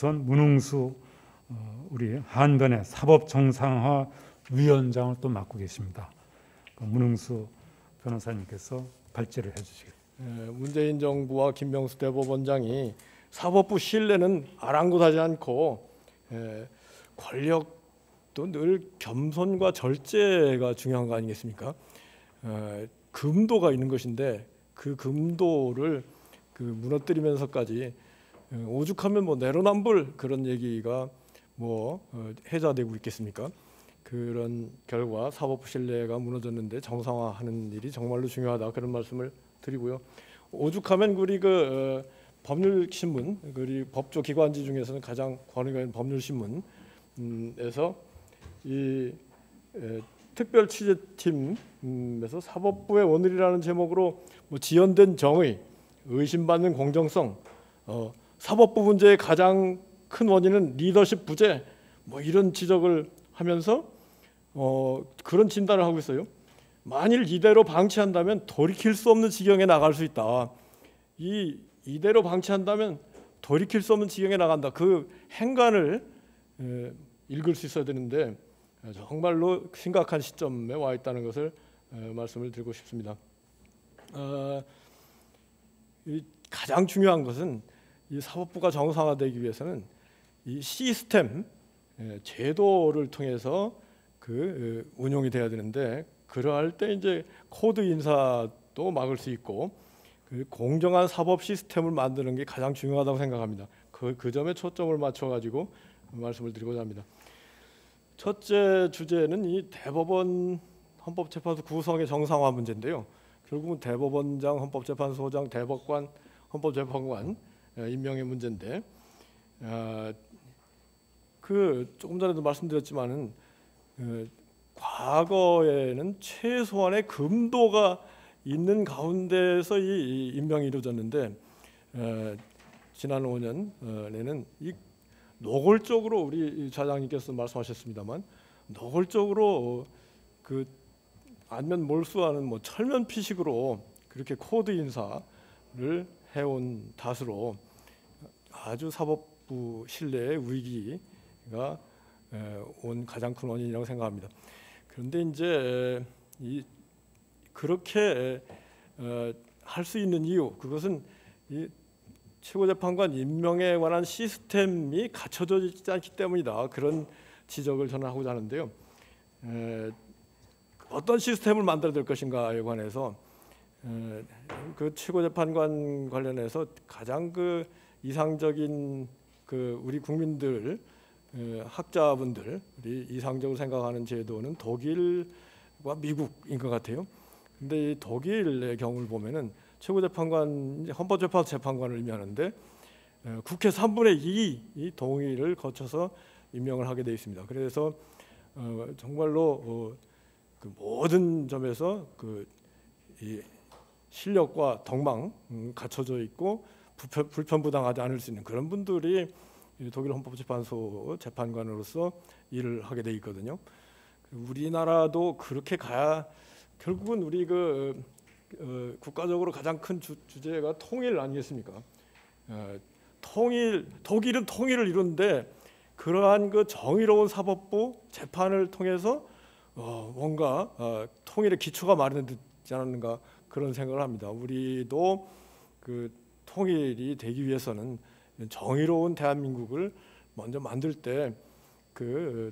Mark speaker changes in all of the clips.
Speaker 1: 우선 문흥수 우리 한변의 사법정상화 위원장을 또 맡고 계십니다. 문흥수 변호사님께서 발제를 해주시겠습니다.
Speaker 2: 문재인 정부와 김명수 대법원장이 사법부 신뢰는 아랑곳하지 않고 권력도 늘 겸손과 절제가 중요한 거 아니겠습니까? 금도가 있는 것인데 그 금도를 무너뜨리면서까지 오죽하면 뭐 내로남불 그런 얘기가 해자되고 있겠습니까? 그런 결과 사법부 신뢰가 무너졌는데 정상화하는 일이 정말로 중요하다 그런 말씀을 드리고요. 오죽하면 우리 법률신문, 우리 법조기관지 중에서는 가장 권위가 있는 법률신문에서 이 특별 취재팀에서 사법부의 오늘이라는 제목으로 지연된 정의, 의심받는 공정성, 사법부 문제의 가장 큰 원인은 리더십 부재, 이런 지적을 하면서 그런 진단을 하고 있어요. 만일 이대로 방치한다면 돌이킬 수 없는 지경에 나갈 수 있다. 이대로 방치한다면 돌이킬 수 없는 지경에 나간다. 그 행간을 읽을 수 있어야 되는데 정말로 심각한 시점에 와 있다는 것을 말씀을 드리고 싶습니다. 가장 중요한 것은 이 사법부가 정상화되기 위해서는 이 시스템, 제도를 통해서 운용이 돼야 되는데 그러할 때 이제 코드 인사도 막을 수 있고 공정한 사법 시스템을 만드는 게 가장 중요하다고 생각합니다. 그 점에 초점을 맞춰가지고 말씀을 드리고자 합니다. 첫째 주제는 이 대법원 헌법재판소 구성의 정상화 문제인데요. 결국은 대법원장, 헌법재판소장, 대법관, 헌법재판관 임명의 문제인데 조금 전에도 말씀드렸지만은 과거에는 최소한의 금도가 있는 가운데서 이 임명이 이루어졌는데 지난 5년에는 이 노골적으로 우리 좌장님께서 말씀하셨습니다만 노골적으로 안면 몰수하는 철면 피식으로 그렇게 코드 인사를 해온 탓으로 아주 사법부 신뢰의 위기가 온 가장 큰 원인이라고 생각합니다. 그런데 이제 그렇게 할 수 있는 이유, 그것은 이 최고재판관 임명에 관한 시스템이 갖춰져 있지 않기 때문이다. 그런 지적을 저는 하고자 하는데요. 어떤 시스템을 만들어야 될 것인가에 관해서 최고재판관 관련해서 가장 이상적인 우리 국민들 학자분들이 이상적으로 생각하는 제도는 독일과 미국인 것 같아요. 근데 이 독일의 경우를 보면은 최고재판관, 헌법재판소 재판관을 임명하는데 국회 3분의 2 동의를 거쳐서 임명을 하게 되어 있습니다. 그래서 정말로 모든 점에서 이 실력과 덕망 갖춰져 있고 불편부당하지 않을 수 있는 그런 분들이 독일 헌법재판소 재판관으로서 일을 하게 돼 있거든요. 우리나라도 그렇게 가야 결국은 우리 국가적으로 가장 큰 주제가 통일 아니겠습니까? 독일은 통일을 이루는데 그러한 정의로운 사법부 재판을 통해서 뭔가 통일의 기초가 마련되지 않았는가 그런 생각을 합니다. 우리도 통일이 되기 위해서는 정의로운 대한민국을 먼저 만들 때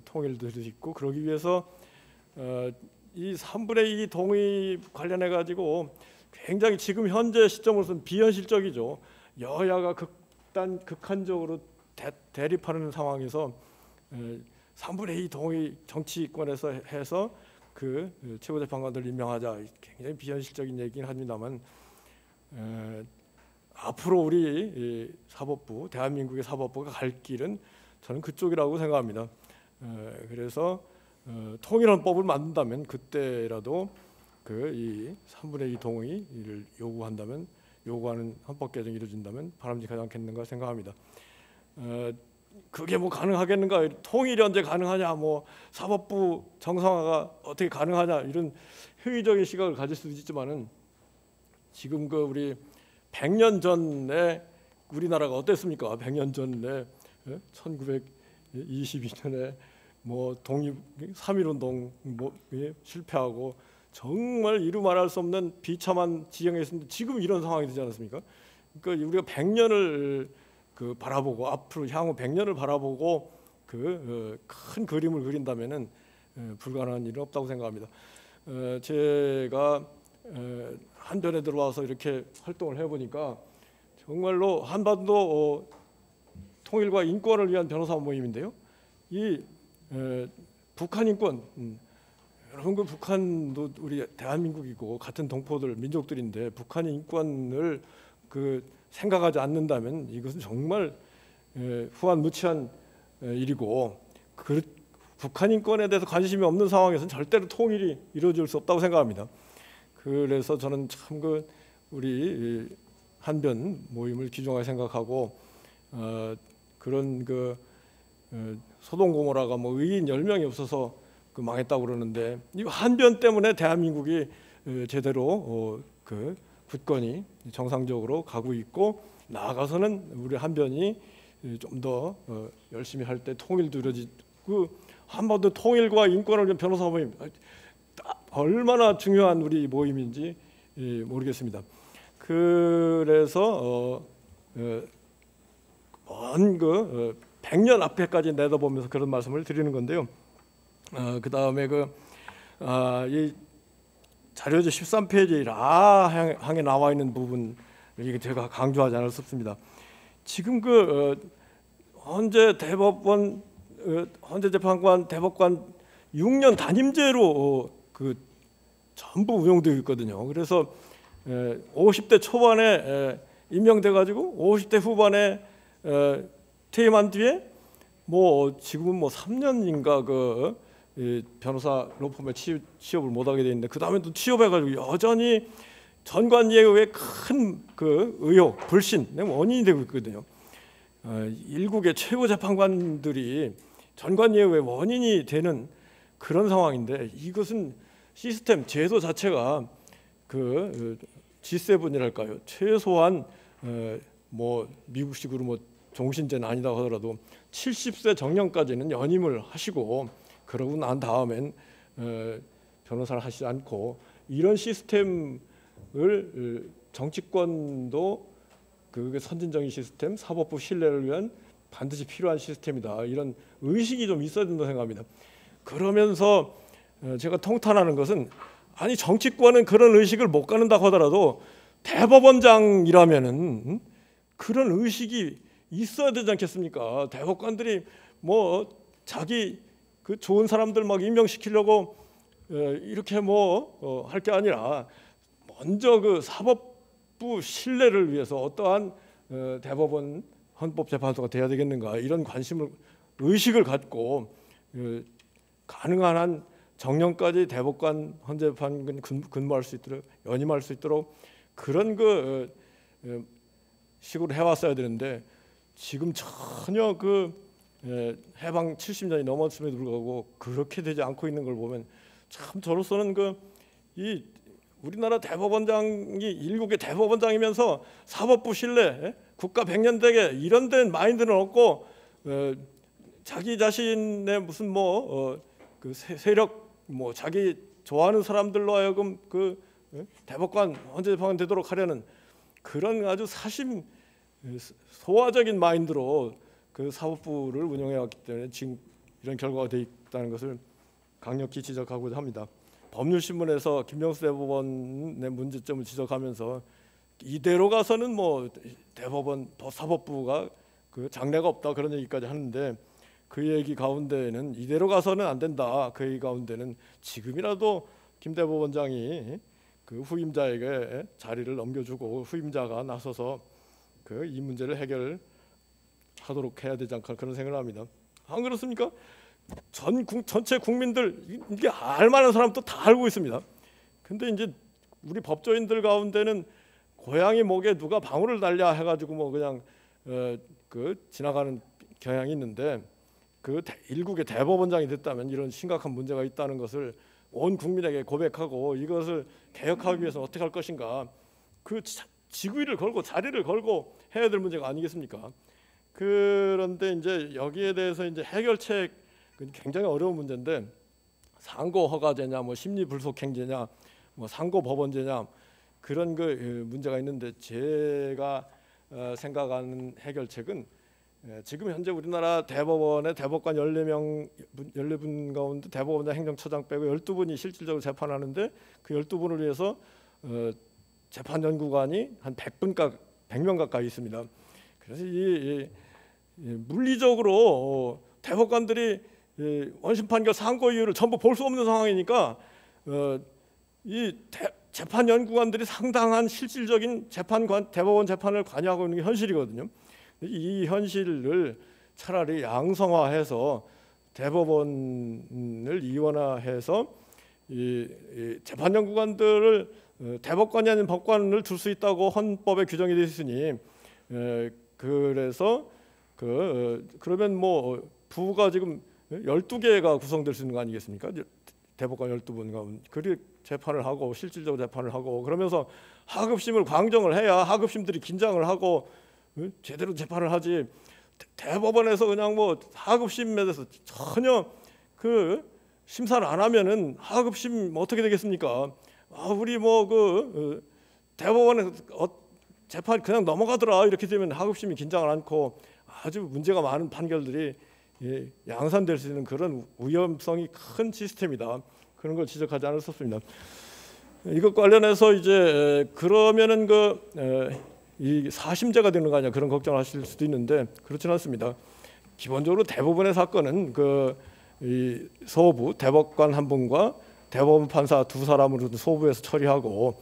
Speaker 2: 통일도 있고 그러기 위해서 이 3분의 2 동의 관련해 가지고 굉장히 지금 현재 시점으로서는 비현실적이죠. 여야가 극한적으로 대립하는 상황에서 3분의 2 동의 정치권에서 해서 최고재판관들 임명하자 굉장히 비현실적인 얘기긴 합니다만 앞으로 우리 사법부, 대한민국의 사법부가 갈 길은 저는 그쪽이라고 생각합니다. 그래서 통일헌법을 만든다면 그때라도 이 3분의 2 동의를 요구하는 헌법 개정이 이루어진다면 바람직하지 않겠는가 생각합니다. 그게 가능하겠는가? 통일이 언제 가능하냐? 사법부 정상화가 어떻게 가능하냐? 이런 회의적인 시각을 가질 수도 있지만은 지금 우리 100년 전에 우리나라가 어땠습니까? 100년 전에 1922년에 뭐 독립 3.1운동 뭐 실패하고 정말 이루 말할 수 없는 비참한 지경에 있습니다. 지금 이런 상황이 되지 않았습니까? 그러니까 우리가 100년을 그 바라보고 앞으로 향후 100년을 바라보고 그 큰 그림을 그린다면은 불가능한 일은 없다고 생각합니다. 제가 한변에 들어와서 이렇게 활동을 해보니까 정말로 한반도 통일과 인권을 위한 변호사 모임인데요. 이 북한 인권, 여러분 그 북한도 우리 대한민국이고 같은 동포들 민족들인데 북한의 인권을 그 생각하지 않는다면 이것은 정말 후한무치한 일이고 북한 인권에 대해서 관심이 없는 상황에서는 절대로 통일이 이루어질 수 없다고 생각합니다. 그래서 저는 참 그 우리 한변 모임을 귀중하게 생각하고 그런 그 소돔고모라가 뭐 의인 10명이 없어서 그 망했다고 그러는데 이 한변 때문에 대한민국이 제대로 그 굳건히 정상적으로 가고 있고 나아가서는 우리 한변이 좀 더 열심히 할 때 통일도 이루어지고 그 한반도 통일과 인권을 위한 변호사 모임 얼마나 중요한 우리 모임인지 모르겠습니다. 그래서 먼 그 100년 앞에까지 내다보면서 그런 말씀을 드리는 건데요. 그 다음에 이 자료지 13페이지 라항에 나와 있는 부분 이게 제가 강조하지 않을 수 없습니다. 지금 헌재 대법원 헌재 재판관 대법관 6년 단임제로 그 전부 운영되고 있거든요. 그래서 50대 초반에 임명돼 가지고 50대 후반에 퇴임한 뒤에 뭐 지금은 뭐 3년인가 그 변호사 로펌에 취업을 못하게 돼 있는데 그 다음에 또 취업해가지고 여전히 전관예우의 큰 그 의혹, 불신 원인이 되고 있거든요. 일국의 최고 재판관들이 전관예우의 원인이 되는 그런 상황인데 이것은 시스템 제도 자체가 그 G7이랄까요? 최소한 뭐 미국식으로 뭐 종신제는 아니다 하더라도 70세 정년까지는 연임을 하시고 그러고 난 다음엔 변호사를 하시지 않고 이런 시스템을 정치권도 그 선진적인 시스템, 사법부 신뢰를 위한 반드시 필요한 시스템이다. 이런 의식이 좀 있어야 된다고 생각합니다. 그러면서 제가 통탄하는 것은 아니 정치권은 그런 의식을 못 갖는다고 하더라도 대법원장이라면은 그런 의식이 있어야 되지 않겠습니까? 대법관들이 뭐 자기 그 좋은 사람들 막 임명시키려고 이렇게 뭐 할 게 아니라 먼저 그 사법부 신뢰를 위해서 어떠한 대법원 헌법재판소가 돼야 되겠는가 이런 관심을 의식을 갖고 가능한 한 정년까지 대법관 헌재판 근무할 수 있도록 연임할 수 있도록 그런 그 식으로 해왔어야 되는데 지금 전혀 그 해방 70년이 넘었음에도 불구하고 그렇게 되지 않고 있는 걸 보면 참 저로서는 이 우리나라 대법원장이 일국의 대법원장이면서 사법부 신뢰, 국가 백년대계 이런 데 마인드는 없고 자기 자신의 무슨 그 세력 뭐 자기 좋아하는 사람들로 하여금 그 대법관 헌재재판관 되도록 하려는 그런 아주 사심 소화적인 마인드로 그 사법부를 운영해 왔기 때문에 지금 이런 결과가 돼 있다는 것을 강력히 지적하고자 합니다. 법률신문에서 김명수 대법원의 문제점을 지적하면서 이대로 가서는 뭐 대법원 사법부가 그 장래가 없다 그런 얘기까지 하는데 그 얘기 가운데는 이대로 가서는 안 된다. 그 얘기 가운데는 지금이라도 김 대법원장이 그 후임자에게 자리를 넘겨주고 후임자가 나서서 이 문제를 해결하도록 해야 되지 않을까 그런 생각을 합니다. 안 그렇습니까? 전체 국민들 이게 알만한 사람도 다 알고 있습니다. 근데 이제 우리 법조인들 가운데는 고양이 목에 누가 방울을 달랴 해가지고 뭐 그냥 지나가는 경향이 있는데 일국의 대법원장이 됐다면 이런 심각한 문제가 있다는 것을 온 국민에게 고백하고 이것을 개혁하기 위해서 어떻게 할 것인가 지구위를 걸고 자리를 걸고 해야 될 문제가 아니겠습니까? 그런데 이제 여기에 대해서 이제 해결책 굉장히 어려운 문제인데 상고 허가제냐, 뭐 심리 불속행제냐, 뭐 상고 법원제냐 그런 그 문제가 있는데 제가 생각하는 해결책은 지금 현재 우리나라 대법원의 대법관 14분 가운데 대법원장 행정처장 빼고 12분이 실질적으로 재판하는데 그 12분을 위해서 재판 연구관이 한 100명 가까이 있습니다. 그래서 이 물리적으로 대법관들이 원심 판결 상고 이유를 전부 볼 수 없는 상황이니까 이 재판 연구관들이 상당한 실질적인 대법원 재판을 관여하고 있는 게 현실이거든요. 이 현실을 차라리 양성화해서 대법원을 이원화해서 이 재판 연구관들을 대법관이 아닌 법관을 둘 수 있다고 헌법에 규정이 되어 있으니 그래서 그러면 뭐 부가 지금 12개가 구성될 수 있는 거 아니겠습니까? 대법관 12분 가운데 그리 재판을 하고 실질적으로 재판을 하고 그러면서 하급심을 광정을 해야 하급심들이 긴장을 하고 제대로 재판을 하지. 대법원에서 그냥 뭐 하급심에 대해서 전혀 그 심사를 안 하면은 하급심 어떻게 되겠습니까? 우리 뭐 대법원에 재판 그냥 넘어가더라 이렇게 되면 하급심이 긴장을 않고 아주 문제가 많은 판결들이 양산될 수 있는 그런 위험성이 큰 시스템이다. 그런 걸 지적하지 않을 수 없습니다. 이것 관련해서 이제 그러면은 이 사심제가 되는 거 아니냐 그런 걱정하실 수도 있는데 그렇지는 않습니다. 기본적으로 대부분의 사건은 이 소부 대법관 한 분과 대법원 판사 두 사람으로 소부에서 처리하고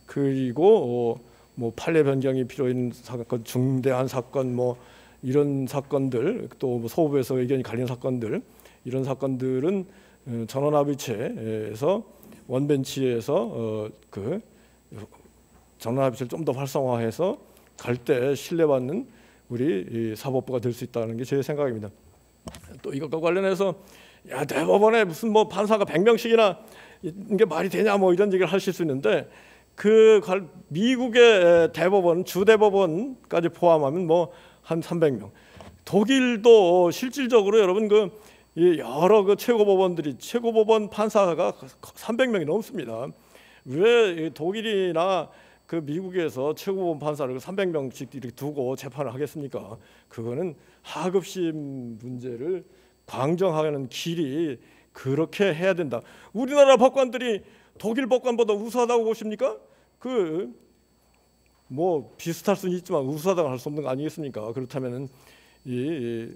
Speaker 2: 그리고 뭐 판례 변경이 필요 있는 사건, 중대한 사건 뭐 이런 사건들 또 뭐 소부에서 의견이 갈리는 사건들 이런 사건들은 전원합의체에서 원벤치에서 전원합의체를 좀 더 활성화해서 갈 때 신뢰받는 우리 사법부가 될 수 있다는 게 제 생각입니다. 또 이것과 관련해서 야 대법원에 무슨 뭐 판사가 100명씩이나 이게 말이 되냐 뭐 이런 얘기를 하실 수 있는데 미국의 대법원 주대법원까지 포함하면 뭐 한 300명. 독일도 실질적으로 여러분 여러 최고법원들이 최고법원 판사가 300명이 넘습니다. 왜 독일이나 미국에서 최고법원 판사를 300명씩 이렇게 두고 재판을 하겠습니까? 그거는 하급심 문제를 광정하는 길이 그렇게 해야 된다. 우리나라 법관들이 독일 법관보다 우수하다고 보십니까? 뭐 비슷할 수는 있지만 우수하다고 할 수 없는 거 아니겠습니까? 그렇다면은 이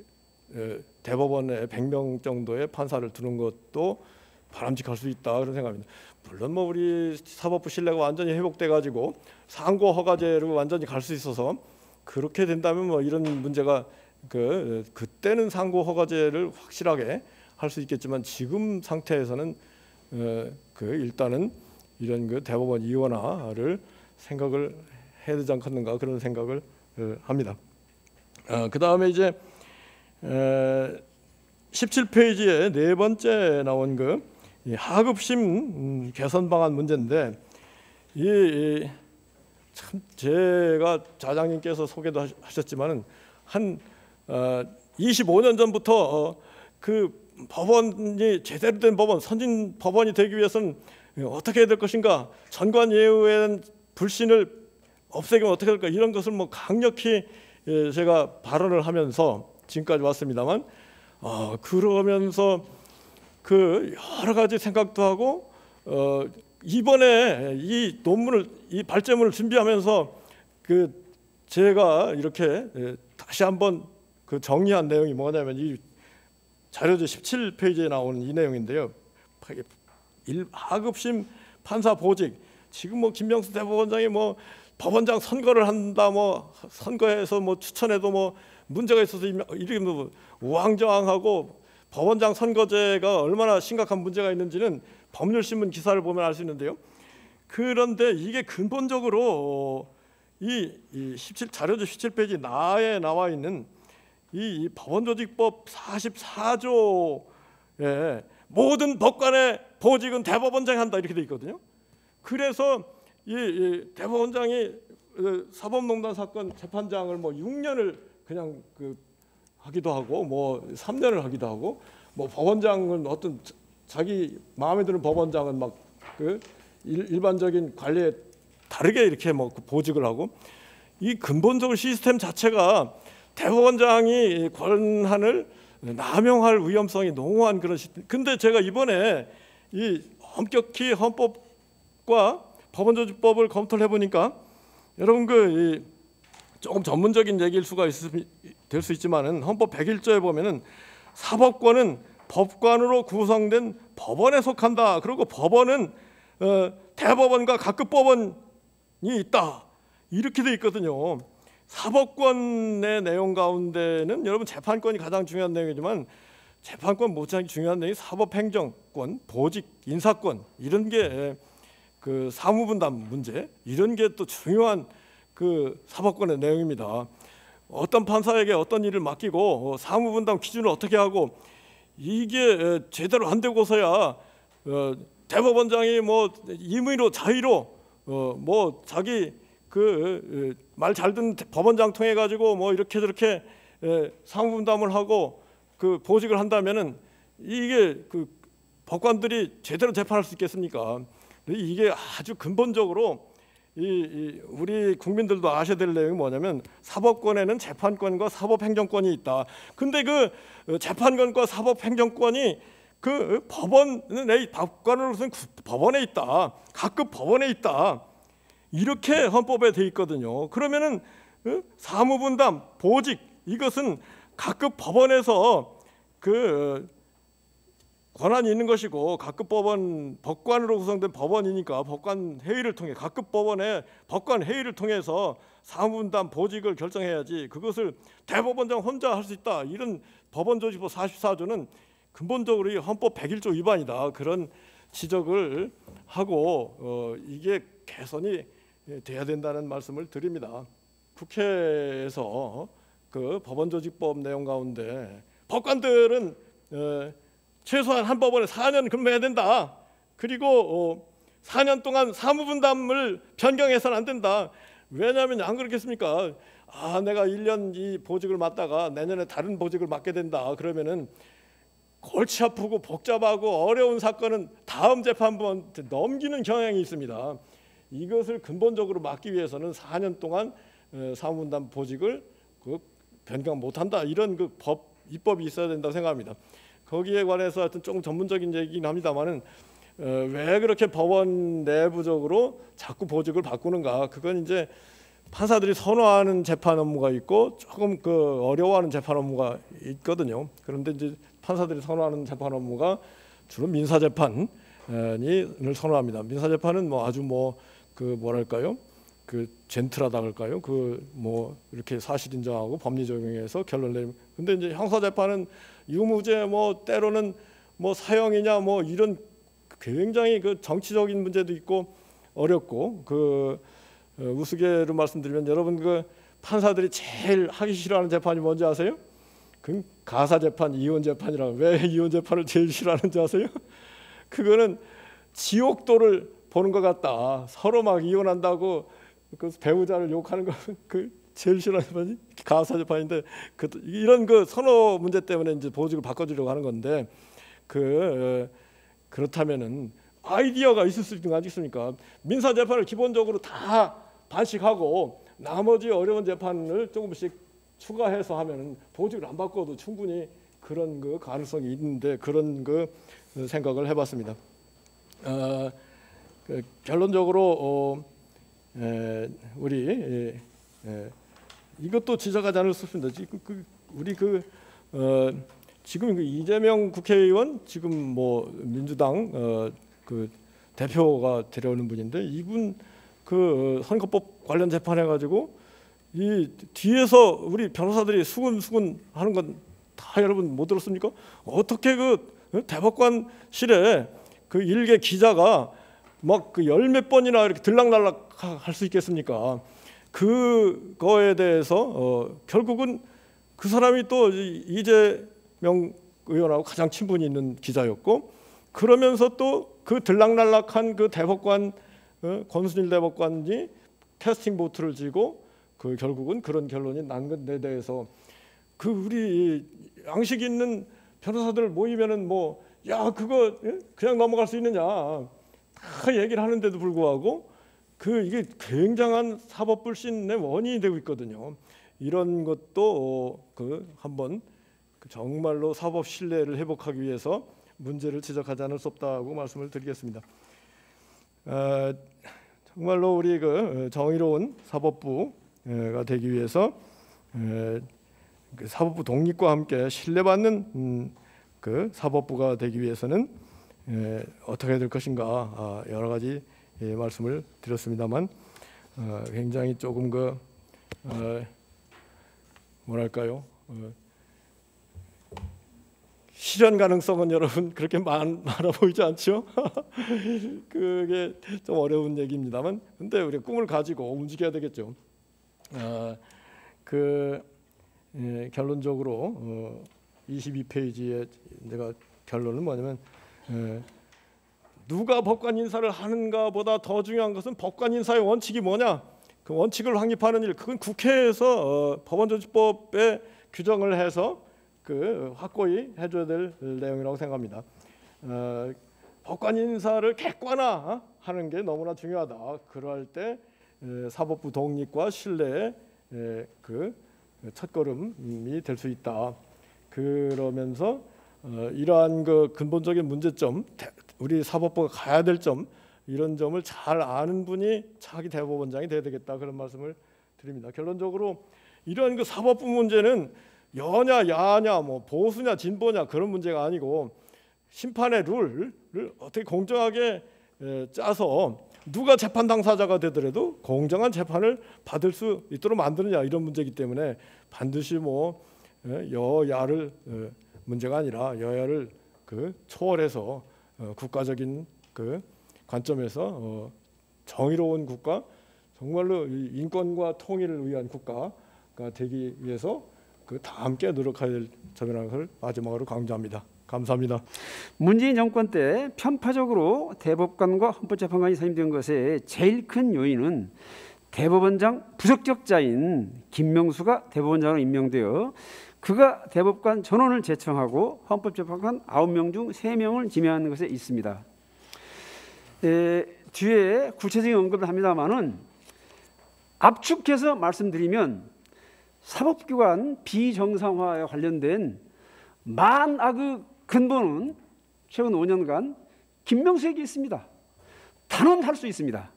Speaker 2: 대법원에 100명 정도의 판사를 두는 것도 바람직할 수 있다 그런 생각입니다. 물론 뭐 우리 사법부 신뢰가 완전히 회복돼 가지고 상고 허가제로 완전히 갈 수 있어서 그렇게 된다면 뭐 이런 문제가 그때는 상고 허가제를 확실하게 할 수 있겠지만 지금 상태에서는 일단은 이런 대법원 이원화를 생각을 해야 되지 않겠는가 그런 생각을 합니다. 그 다음에 이제 17페이지에 네 번째 나온 이 하급심 개선 방안 문제인데 참 제가 자장님께서 소개도 하셨지만은 한 25년 전부터 법원이 제대로 된 법원, 선진 법원이 되기 위해서는 어떻게 해야 될 것인가, 전관 예우에 대한 불신을 없애기면 어떻게 될까 이런 것을 뭐 강력히 제가 발언을 하면서 지금까지 왔습니다만 그러면서 여러 가지 생각도 하고 이번에 이 논문을 이 발제문을 준비하면서 제가 이렇게 다시 한번 정리한 내용이 뭐냐면 이 자료제 17페이지에 나오는 이 내용인데요. 하급심 판사 보직 지금 뭐 김명수 대법원장이 뭐 법원장 선거를 한다 뭐 선거에서 뭐 추천해도 뭐 문제가 있어서 이렇게 뭐 우왕좌왕하고 법원장 선거제가 얼마나 심각한 문제가 있는지는 법률신문 기사를 보면 알 수 있는데요. 그런데 이게 근본적으로 이 자료제 17페이지 나에 나와 있는 이 법원조직법 44조에 모든 법관의 보직은 대법원장이 한다 이렇게 돼 있거든요. 그래서 이 대법원장이 사법농단 사건 재판장을 뭐 6년을 그냥 하기도 하고 뭐 3년을 하기도 하고 뭐 법원장은 어떤 자기 마음에 드는 법원장은 막 일반적인 관리에 다르게 이렇게 뭐 보직을 하고 이 근본적으로 시스템 자체가 대법원장이 권한을 남용할 위험성이 농후한 그런 시스템. 근데 제가 이번에 이 엄격히 헌법과 법원조직법을 검토를 해보니까 여러분 조금 전문적인 얘기일 수가 될 수 있지만은 헌법 101조에 보면은 사법권은 법관으로 구성된 법원에 속한다. 그리고 법원은 대법원과 각급 법원이 있다. 이렇게 돼 있거든요. 사법권의 내용 가운데는 여러분 재판권이 가장 중요한 내용이지만 재판권 못지않게 중요한 내용이 사법행정권, 보직, 인사권 이런 게 사무분담 문제 이런 게 또 중요한 사법권의 내용입니다. 어떤 판사에게 어떤 일을 맡기고 사무분담 기준을 어떻게 하고 이게 제대로 안 되고서야 대법원장이 뭐 임의로 자의로 뭐 자기 말 잘 듣는 법원장 통해 가지고 뭐 이렇게 저렇게 사무분담을 하고 보직을 한다면은 이게 법관들이 제대로 재판할 수 있겠습니까? 이게 아주 근본적으로 우리 국민들도 아셔야 될 내용이 뭐냐면 사법권에는 재판권과 사법행정권이 있다. 근데 재판권과 사법행정권이 법관으로서는 법원에 있다. 각급 법원에 있다. 이렇게 헌법에 돼 있거든요. 그러면은 사무분담, 보직 이것은 각급 법원에서 권한이 있는 것이고 각급 법관으로 구성된 법원이니까 법관 회의를 통해 각급 법원의 법관 회의를 통해서 사무분담 보직을 결정해야지 그것을 대법원장 혼자 할 수 있다. 이런 법원조직법 44조는 근본적으로 이 헌법 101조 위반이다. 그런 지적을 하고 이게 개선이 돼야 된다는 말씀을 드립니다. 국회에서 법원조직법 내용 가운데 법관들은 최소한 한 법원에 4년 근무해야 된다. 그리고 4년 동안 사무분담을 변경해서는 안 된다. 왜냐하면 안 그렇겠습니까? 내가 1년 이 보직을 맡다가 내년에 다른 보직을 맡게 된다. 그러면은 골치 아프고 복잡하고 어려운 사건은 다음 재판부한테 넘기는 경향이 있습니다. 이것을 근본적으로 막기 위해서는 4년 동안 사무분담 보직을 변경 못한다. 이런 입법이 있어야 된다고 생각합니다. 거기에 관해서 하여튼 조금 전문적인 얘기긴 합니다만은 왜 그렇게 법원 내부적으로 자꾸 보직을 바꾸는가? 그건 이제 판사들이 선호하는 재판 업무가 있고 조금 어려워하는 재판 업무가 있거든요. 그런데 이제 판사들이 선호하는 재판 업무가 주로 민사 재판을 선호합니다. 민사 재판은 뭐 아주 뭐랄까요? 젠틀하다 할까요? 이렇게 사실 인정하고 법리 적용해서 결론 내리면. 근데 이제 형사 재판은 유무죄 때로는 사형이냐 이런 굉장히 정치적인 문제도 있고 어렵고 우스개로 말씀드리면 여러분 판사들이 제일 하기 싫어하는 재판이 뭔지 아세요? 가사 재판, 이혼 재판이라고. 왜 이혼 재판을 제일 싫어하는지 아세요? 그거는 지옥도를 보는 것 같다. 서로 막 이혼한다고 배우자를 욕하는 거 제일 싫어하는 재판이 가사 재판인데 이런 선호 문제 때문에 이제 보직을 바꿔주려고 하는 건데 그렇다면은 아이디어가 있을 수 있는 거 아니겠습니까? 민사 재판을 기본적으로 다 반씩하고 나머지 어려운 재판을 조금씩 추가해서 하면은 보직을 안 바꿔도 충분히 그런 가능성이 있는데 그런 생각을 해봤습니다. 결론적으로 우리 이것도 지적하지 않을 수 없습니다. 우리 지금 이재명 국회의원 지금 민주당 대표가 데려오는 분인데 이분 선거법 관련 재판해 가지고 이 뒤에서 우리 변호사들이 수군수군 하는 건 다 여러분 못 들었습니까? 어떻게 대법관실에 일개 기자가 막 열 몇 번이나 이렇게 들락날락 할 수 있겠습니까? 그거에 대해서 결국은 그 사람이 또 이재명 의원하고 가장 친분이 있는 기자였고 그러면서 또 들락날락한 대법관 권순일 대법관이 캐스팅 보트를 쥐고 그 결국은 그런 결론이 난 것에 대해서 그 우리 양식 있는 변호사들 모이면은 뭐 야 그거 그냥 넘어갈 수 있느냐 다 얘기를 하는데도 불구하고 이게 굉장한 사법 불신의 원인이 되고 있거든요. 이런 것도 한번 정말로 사법 신뢰를 회복하기 위해서 문제를 지적하지 않을 수 없다고 말씀을 드리겠습니다. 정말로 우리 정의로운 사법부가 되기 위해서 사법부 독립과 함께 신뢰받는 사법부가 되기 위해서는 어떻게 해야 될 것인가 여러 가지 말씀을 드렸습니다만 굉장히 조금 뭐랄까요 실현 가능성은 여러분 그렇게 많아 보이지 않죠? 그게 좀 어려운 얘기입니다만 근데 우리가 꿈을 가지고 움직여야 되겠죠. 결론적으로 22페이지에 내가 결론은 뭐냐면 누가 법관 인사를 하는가 보다 더 중요한 것은 법관 인사의 원칙이 뭐냐 그 원칙을 확립하는 일 그건 국회에서 법원조직법에 규정을 해서 확고히 해줘야 될 내용이라고 생각합니다. 법관 인사를 객관화하는 게 너무나 중요하다. 그럴 때 사법부 독립과 신뢰의 첫걸음이 될 수 있다. 그러면서 이러한 근본적인 문제점, 우리 사법부가 가야 될 점 이런 점을 잘 아는 분이 차기 대법원장이 돼야 되겠다 그런 말씀을 드립니다. 결론적으로 이런 사법부 문제는 여냐 야냐 뭐 보수냐 진보냐 그런 문제가 아니고 심판의 룰을 어떻게 공정하게 짜서 누가 재판 당사자가 되더라도 공정한 재판을 받을 수 있도록 만드느냐 이런 문제이기 때문에 반드시 여야를 문제가 아니라 여야를 초월해서 국가적인 관점에서 정의로운 국가 정말로 인권과 통일을 위한 국가가 되기 위해서 다 함께 노력해야 될 점이라는 것을 마지막으로 강조합니다. 감사합니다.
Speaker 3: 문재인 정권 때 편파적으로 대법관과 헌법재판관이 선임된 것의 제일 큰 요인은 대법원장 부적격자인 김명수가 대법원장으로 임명되어 그가 대법관 전원을 제청하고 헌법재판관 9명 중 3명을 지명하는 것에 있습니다. 뒤에 구체적인 언급을 합니다마는 압축해서 말씀드리면 사법기관 비정상화에 관련된 만악의 근본은 최근 5년간 김명수에게 있습니다. 단언할 수 있습니다.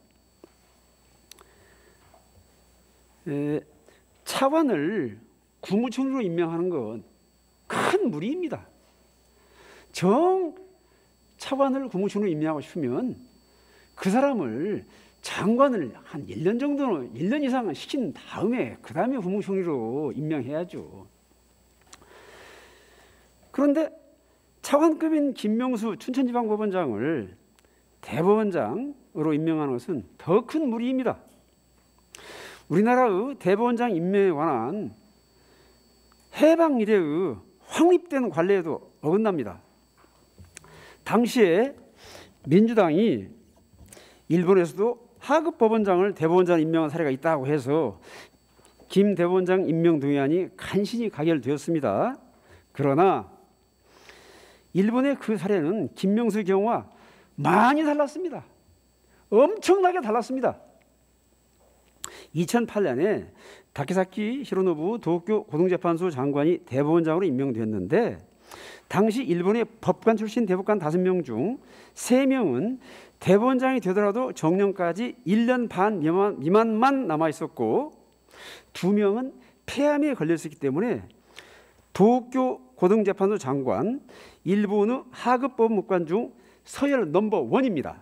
Speaker 3: 차관을 국무총리로 임명하는 건 큰 무리입니다. 차관을 국무총리로 임명하고 싶으면 그 사람을 장관을 한 1년 정도는 1년 이상은 시킨 다음에 그 다음에 국무총리로 임명해야죠. 그런데 차관급인 김명수 춘천지방법원장을 대법원장으로 임명하는 것은 더 큰 무리입니다. 우리나라의 대법원장 임명에 관한 해방 이래의 확립된 관례에도 어긋납니다. 당시에 민주당이 일본에서도 하급 법원장을 대법원장 임명한 사례가 있다고 해서 김 대법원장 임명 동의안이 간신히 가결되었습니다. 그러나 일본의 그 사례는 김명수의 경우와 많이 달랐습니다. 엄청나게 달랐습니다. 2008년에 다케사키 히로노부 도쿄 고등재판소 장관이 대법원장으로 임명됐는데 당시 일본의 법관 출신 대법관 5명 중 3명은 대법원장이 되더라도 정년까지 1년 반 미만만 남아있었고 2명은 폐암에 걸렸었기 때문에 도쿄 고등재판소 장관 일본의 하급 법무관 중 서열 넘버 1입니다.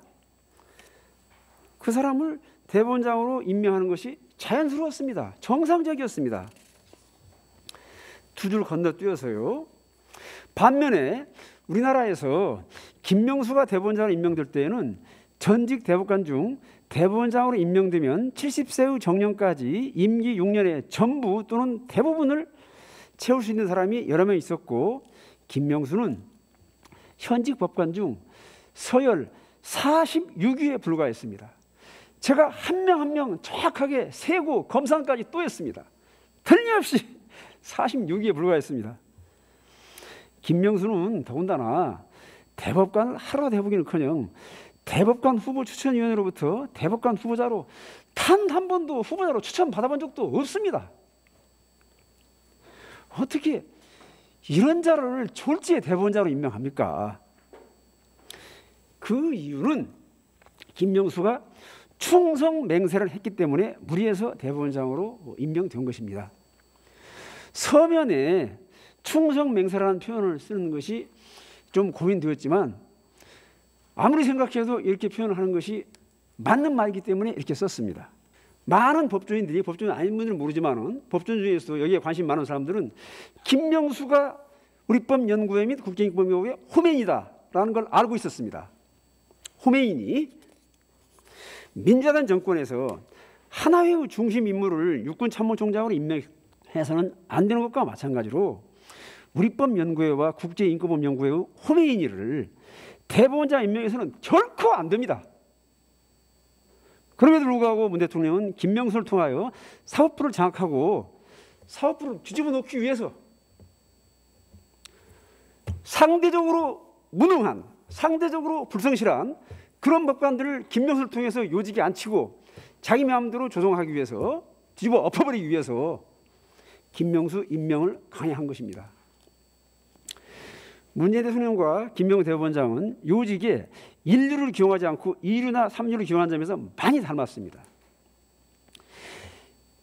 Speaker 3: 그 사람을 대법원장으로 임명하는 것이 자연스러웠습니다. 정상적이었습니다. 두 줄 건너뛰어서요. 반면에 우리나라에서 김명수가 대법원장으로 임명될 때에는 전직 대법관 중 대법원장으로 임명되면 70세의 정년까지 임기 6년에 전부 또는 대부분을 채울 수 있는 사람이 여러 명 있었고 김명수는 현직 법관 중 서열 46위에 불과했습니다. 제가 한 명 한 명 정확하게 세고 검사까지 또 했습니다. 틀림없이 46위에 불과했습니다. 김명수는 더군다나 대법관을 하루 대보기는커녕 대법관 후보 추천위원회로부터 대법관 후보자로 단 한 번도 후보자로 추천 받아본 적도 없습니다. 어떻게 이런 자를 졸지의 대법원자로 임명합니까? 그 이유는 김명수가 충성 맹세를 했기 때문에 무리해서 대법원장으로 임명된 것입니다. 서면에 충성 맹세라는 표현을 쓰는 것이 좀 고민되었지만 아무리 생각해도 이렇게 표현을 하는 것이 맞는 말이기 때문에 이렇게 썼습니다. 많은 법조인들이, 법조인 아닌 분들은 모르지만 법조인 중에서도 여기에 관심 많은 사람들은 김명수가 우리법연구회 및 국제인권연구회 호메인이다라는 걸 알고 있었습니다. 호메인이 민주당 정권에서 하나회의 중심 인물을 육군참모총장으로 임명해서는 안 되는 것과 마찬가지로 우리법연구회와 국제인권법연구회의 호메인이를 대법원장 임명해서는 결코 안 됩니다. 그럼에도 불구하고 문 대통령은 김명수를 통하여 사법부를 장악하고 사법부를 뒤집어 놓기 위해서 상대적으로 무능한, 상대적으로 불성실한 그런 법관들을 김명수를 통해서 요직에 앉히고 자기 마음대로 조정하기 위해서, 뒤집어 엎어버리기 위해서 김명수 임명을 강행한 것입니다. 문재인 대통령과 김명수 대법원장은 요직에 인류를 기용하지 않고 이류나 삼류를 기용한 점에서 많이 닮았습니다.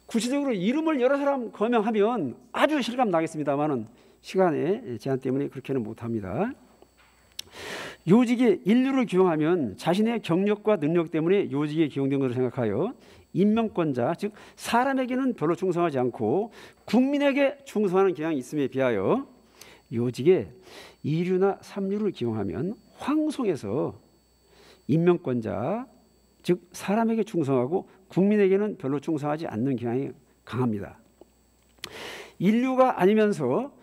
Speaker 3: 구체적으로 이름을 여러 사람 거명하면 아주 실감 나겠습니다만 시간의 제한 때문에 그렇게는 못합니다. 요직에 인류를 기용하면 자신의 경력과 능력 때문에 요직에 기용된 것으로 생각하여 임명권자, 즉 사람에게는 별로 충성하지 않고 국민에게 충성하는 경향이 있음에 비하여 요직에 이류나 삼류를 기용하면 황송해서 임명권자, 즉 사람에게 충성하고 국민에게는 별로 충성하지 않는 경향이 강합니다. 인류가 아니면서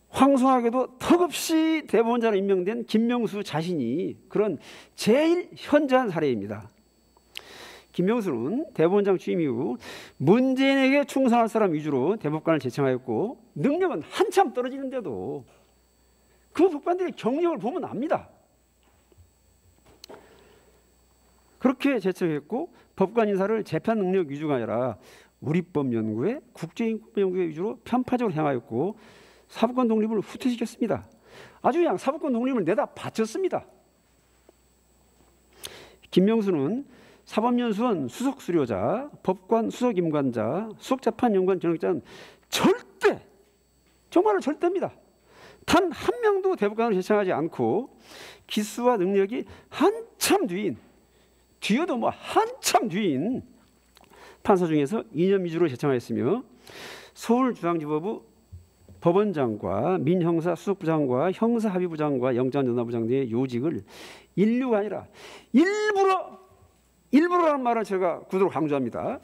Speaker 3: 황송하게도 턱없이 대법원장으로 임명된 김명수 자신이 그런 제일 현저한 사례입니다. 김명수는 대법원장 취임 이후 문재인에게 충성할 사람 위주로 대법관을 제청하였고 능력은 한참 떨어지는데도 그 법관들의 경력을 보면 압니다. 그렇게 제청했고 법관 인사를 재판 능력 위주가 아니라 우리법연구회, 국제인권연구회 위주로 편파적으로 행하였고 사법권 독립을 후퇴시켰습니다. 아주 그냥 사법권 독립을 내다 바쳤습니다. 김명수는 사법연수원 수석수료자, 법관 수석임관자, 수석재판연구원 경력자는 절대, 정말로 절대입니다. 단 한 명도 대법관을 제청하지 않고 기수와 능력이 한참 뒤인, 뒤에도 뭐 한참 뒤인 판사 중에서 2년 위주로 제청하였으며 서울중앙지법부 법원장과 민형사 수석부장과 형사합의부장과 영장전담부장 등의 요직을 인류가 아니라 일부러라는 말을 제가 구도로 강조합니다.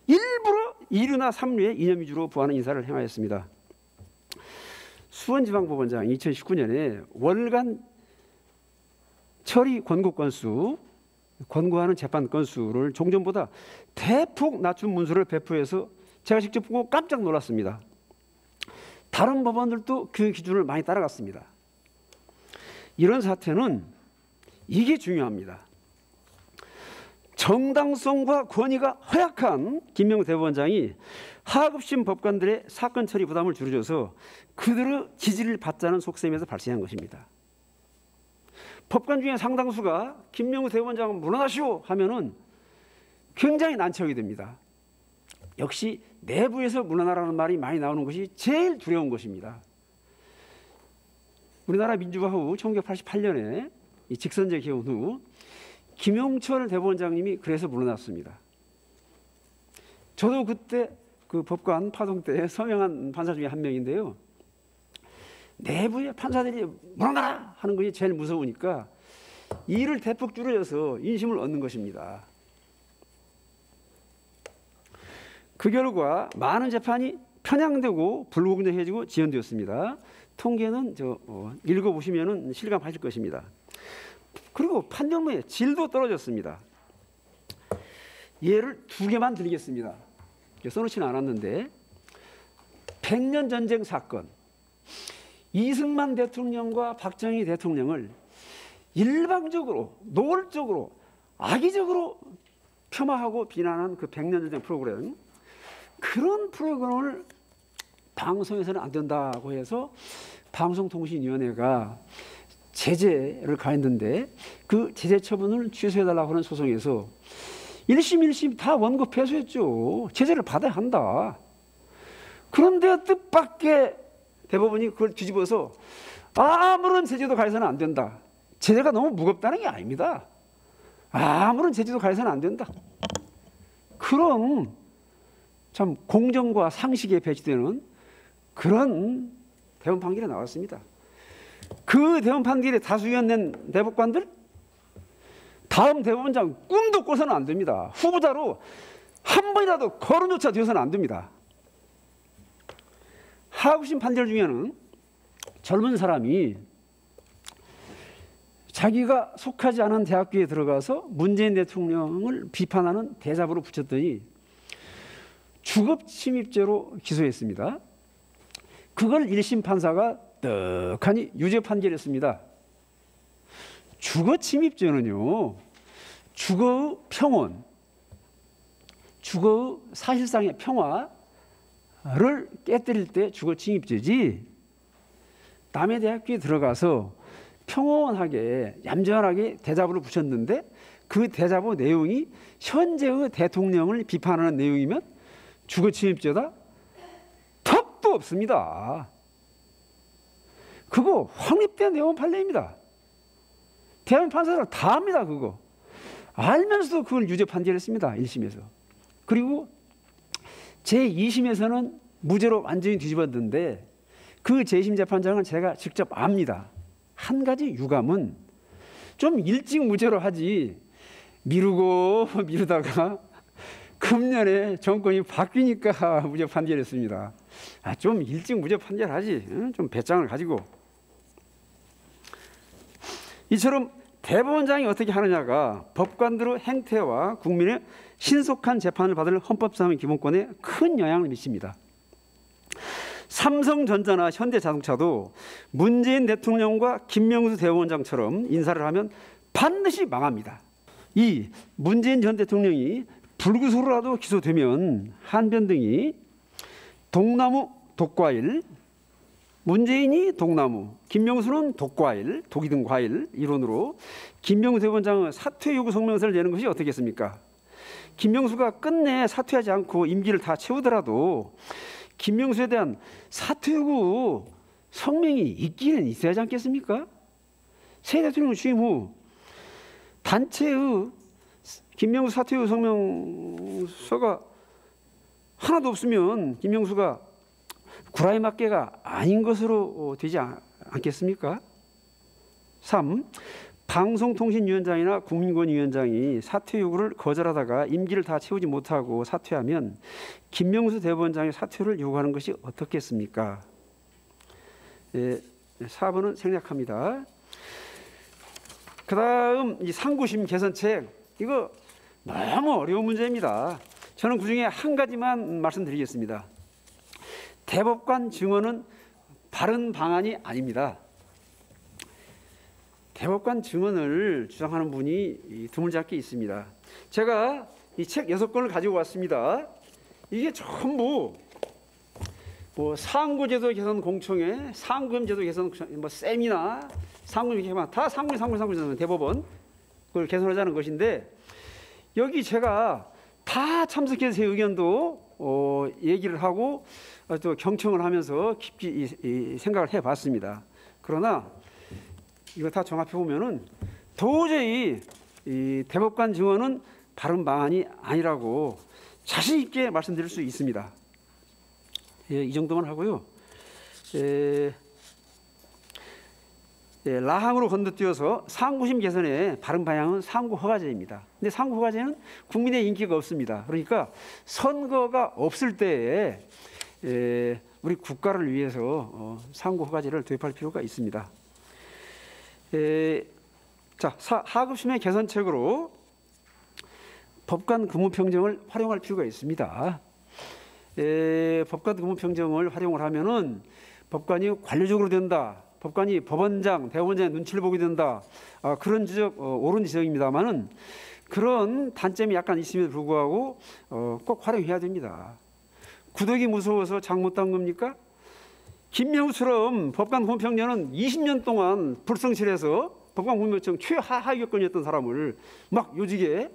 Speaker 3: 일부러 이류나 삼류에 2년 위주로 부하는 인사를 행하였습니다. 수원지방법원장 2019년에 월간 처리 권고 건수, 권고하는 재판 건수를 종전보다 대폭 낮춘 문서를 배포해서 제가 직접 보고 깜짝 놀랐습니다. 다른 법원들도 그 기준을 많이 따라갔습니다. 이런 사태는 이게 중요합니다. 정당성과 권위가 허약한 김명수 대법원장이 하급심 법관들의 사건 처리 부담을 줄여줘서 그들의 지지를 받자는 속셈에서 발생한 것입니다. 법관 중에 상당수가 김명수 대법원장을 물러나시오 하면은 굉장히 난처하게 됩니다. 역시 내부에서 물러나라는 말이 많이 나오는 것이 제일 두려운 것입니다. 우리나라 민주화 후 1988년에 직선제 개헌 후 김용철 대법원장님이 그래서 물러났습니다. 저도 그때 그 법관 파동 때 서명한 판사 중에 한 명인데요. 내부의 판사들이 물러나라 하는 것이 제일 무서우니까 일을 대폭 줄여서 인심을 얻는 것입니다. 그 결과 많은 재판이 편향되고 불공정해지고 지연되었습니다. 통계는 읽어보시면 실감하실 것입니다. 그리고 판결문의 질도 떨어졌습니다. 예를 두 개만 드리겠습니다. 써놓지는 않았는데, 백년 전쟁 사건, 이승만 대통령과 박정희 대통령을 일방적으로, 노골적으로, 악의적으로 폄하하고 비난한 그 백년 전쟁 프로그램, 그런 프로그램을 방송에서는 안 된다고 해서 방송통신위원회가 제재를 가했는데, 그 제재 처분을 취소해달라고 하는 소송에서 1심, 1심 다 원고 패소했죠. 제재를 받아야 한다. 그런데 뜻밖의 대법원이 그걸 뒤집어서 아무런 제재도 가해서는 안 된다. 제재가 너무 무겁다는 게 아닙니다. 아무런 제재도 가해서는 안 된다. 그런 참 공정과 상식에 배치되는 그런 대법원 판결이 나왔습니다. 그 대법원 판결에 다수의견 낸 대법관들, 다음 대법원장 꿈도 꿔서는 안 됩니다. 후보자로 한 번이라도 거론조차 되어서는 안 됩니다. 하급심 판결 중에는 젊은 사람이 자기가 속하지 않은 대학교에 들어가서 문재인 대통령을 비판하는 대잡으로 붙였더니 주거침입죄로 기소했습니다. 그걸 1심 판사가 떡하니 유죄 판결했습니다. 주거침입죄는요, 주거의 평온, 주거의 사실상의 평화를 깨뜨릴 때 주거침입죄지, 남의 대학교에 들어가서 평온하게 얌전하게 대잡으로 붙였는데 그 대잡의 내용이 현재의 대통령을 비판하는 내용이면 주거침입죄다? 턱도 없습니다. 그거 확립된 대법원 판례입니다. 대법원 판사들 다 합니다. 그거 알면서도 그걸 유죄 판결했습니다. 1심에서. 그리고 제2심에서는 무죄로 완전히 뒤집었는데 그 제2심 재판장은 제가 직접 압니다. 한 가지 유감은 좀 일찍 무죄로 하지, 미루고 미루다가 금년에 정권이 바뀌니까 무죄 판결했습니다. 좀 일찍 무죄 판결하지, 좀 배짱을 가지고. 이처럼 대법원장이 어떻게 하느냐가 법관들의 행태와 국민의 신속한 재판을 받을 헌법상의 기본권에 큰 영향을 미칩니다. 삼성전자나 현대자동차도 문재인 대통령과 김명수 대법원장처럼 인사를 하면 반드시 망합니다. 이 문재인 전 대통령이 불구속으로라도 기소되면 한변등이 독나무 독과일, 문재인이 독나무, 김명수는 독과일, 독이 든 과일 이론으로 김명수 대법원장은 사퇴 요구 성명서를 내는 것이 어떻겠습니까? 김명수가 끝내 사퇴하지 않고 임기를 다 채우더라도 김명수에 대한 사퇴 요구 성명이 있기는 있어야 하지 않겠습니까? 새 대통령 취임 후 단체의 김명수 사퇴 요구 성명서가 하나도 없으면 김명수가 구라의 막개가 아닌 것으로 되지 않겠습니까? 3. 방송통신위원장이나 국민권위원장이 사퇴 요구를 거절하다가 임기를 다 채우지 못하고 사퇴하면 김명수 대법원장의 사퇴를 요구하는 것이 어떻겠습니까? 4번은 생략합니다. 그 다음 이 상고심 개선책, 이거 너무 어려운 문제입니다. 저는 그중에 한 가지만 말씀드리겠습니다. 대법관 증언은 바른 방안이 아닙니다. 대법관 증언을 주장하는 분이 드물지않게 있습니다. 제가 이 책 6권을 가지고 왔습니다. 이게 전부 뭐 상고제도 개선 공청회, 상고제도 개선 뭐 세미나, 상고제도 개선 다 상고 대법원 그걸 개선하자는 것인데, 여기 제가 다 참석해서 제 의견도 얘기를 하고 또 경청을 하면서 깊이 생각을 해봤습니다. 그러나 이거 다 종합해 보면은 도저히 이 대법관 증언은 바른 방안이 아니라고 자신 있게 말씀드릴 수 있습니다. 이 정도만 하고요. 라항으로 건너뛰어서 상고심 개선의 바른 방향은 상고허가제입니다. 근데 상고허가제는 국민의 인기가 없습니다. 그러니까 선거가 없을 때에 우리 국가를 위해서 상고허가제를 도입할 필요가 있습니다. 자, 하급심의 개선책으로 법관 근무평정을 활용할 필요가 있습니다. 법관 근무평정을 활용을 하면은 법관이 관료적으로 된다. 법관이 법원장, 대법원장의 눈치를 보게 된다. 그런 지적 옳은 지적입니다만은 그런 단점이 약간 있음에도 불구하고 꼭 활용해야 됩니다. 구독이 무서워서 장 못 담급니까? 김명수처럼 법관 근무평정은 20년 동안 불성실해서 법관 근무평정 최하위권이었던 사람을 막 요직에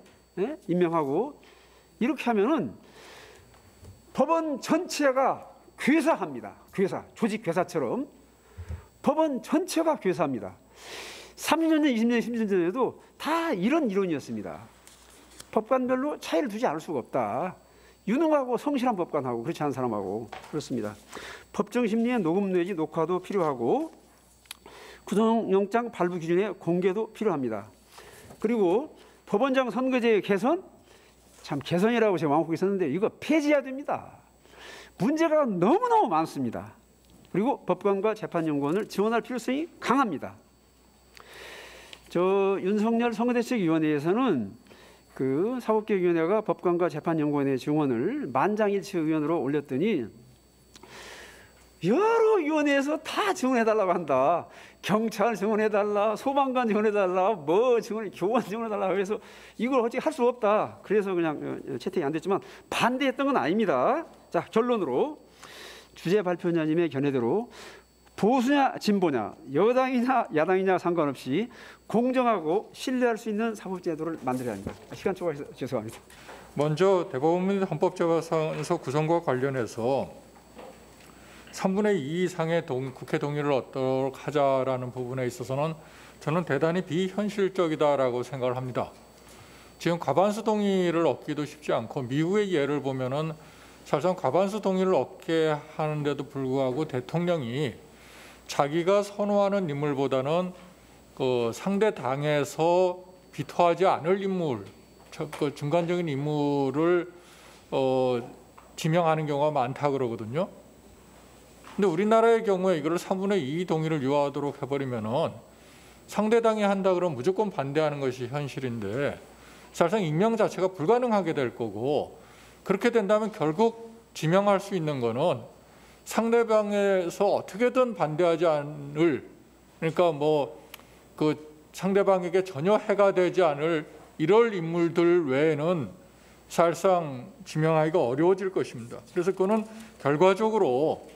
Speaker 3: 임명하고 이렇게 하면은 법원 전체가 괴사합니다. 괴사, 조직 괴사처럼 법원 전체가 괴사합니다. 30년 전, 20년, 10년 전에도 다 이런 이론이었습니다. 법관별로 차이를 두지 않을 수가 없다. 유능하고 성실한 법관하고 그렇지 않은 사람하고 그렇습니다. 법정심리의 녹음 내지 녹화도 필요하고 구속영장 발부 기준의 공개도 필요합니다. 그리고 법원장 선거제 개선, 참 개선이라고 제가 마음먹고 있었는데 이거 폐지해야 됩니다. 문제가 너무너무 많습니다. 그리고 법관과 재판연구원을 지원할 필요성이 강합니다. 윤석열 선거대책위원회에서는 그 사법개혁위원회가 법관과 재판연구원의 지원을 만장일치 의원으로 올렸더니 여러 위원회에서 다 지원해달라고 한다. 경찰 지원해달라, 소방관 지원해달라, 교원 지원해달라. 그래서 이걸 어떻게 할 수 없다. 그래서 그냥 채택이 안 됐지만 반대했던 건 아닙니다. 자, 결론으로 주재 발표자님의 견해대로 보수냐 진보냐, 여당이냐 야당이냐 상관없이 공정하고 신뢰할 수 있는 사법제도를 만들어야 합니다. 시간 초과해서 죄송합니다.
Speaker 4: 먼저 대법원 및 헌법재판소 구성과 관련해서 3분의 2 이상의 국회 동의를 얻도록 하자라는 부분에 있어서는 저는 대단히 비현실적이다라고 생각을 합니다. 지금 과반수 동의를 얻기도 쉽지 않고 미국의 예를 보면은 사실상 과반수 동의를 얻게 하는데도 불구하고 대통령이 자기가 선호하는 인물보다는 그 상대 당에서 비토하지 않을 인물, 그 중간적인 인물을 지명하는 경우가 많다 그러거든요. 근데 우리나라의 경우에 이거를 3분의 2 동의를 유효하도록 해버리면은 상대당이 한다 그러면 무조건 반대하는 것이 현실인데 사실상 임명 자체가 불가능하게 될 거고 그렇게 된다면 결국 지명할 수 있는 거는 상대방에서 어떻게든 반대하지 않을 그러니까 그 상대방에게 전혀 해가 되지 않을 이럴 인물들 외에는 사실상 지명하기가 어려워질 것입니다. 그래서 그거는 결과적으로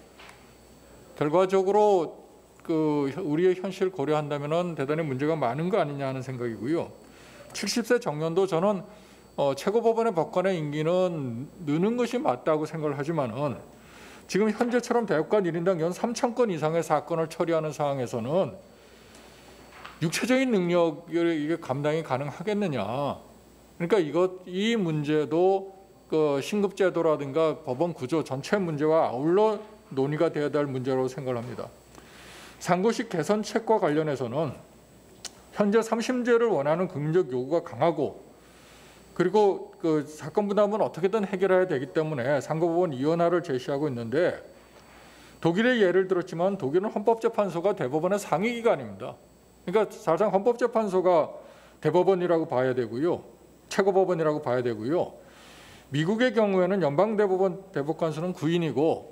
Speaker 4: 그 우리의 현실을 고려한다면은 대단히 문제가 많은 거 아니냐 하는 생각이고요. 70세 정년도 저는 최고법원의 법관의 임기는 느는 것이 맞다고 생각을 하지만은 지금 현재처럼 대법관 1인당 연 3,000건 이상의 사건을 처리하는 상황에서는 육체적인 능력을 이게 감당이 가능하겠느냐. 그러니까 이 문제도 그 신급제도라든가 법원 구조 전체 문제와 아울러 논의가 되어야 될 문제라고 생각을 합니다. 상고식 개선책과 관련해서는 현재 3심제를 원하는 긍정적 요구가 강하고 그리고 그 사건 분담은 어떻게든 해결해야 되기 때문에 상고법원 이원화를 제시하고 있는데 독일의 예를 들었지만 독일은 헌법재판소가 대법원의 상위기관입니다. 그러니까 사실상 헌법재판소가 대법원이라고 봐야 되고요. 최고법원이라고 봐야 되고요. 미국의 경우에는 연방대법원 대법관수는 9인이고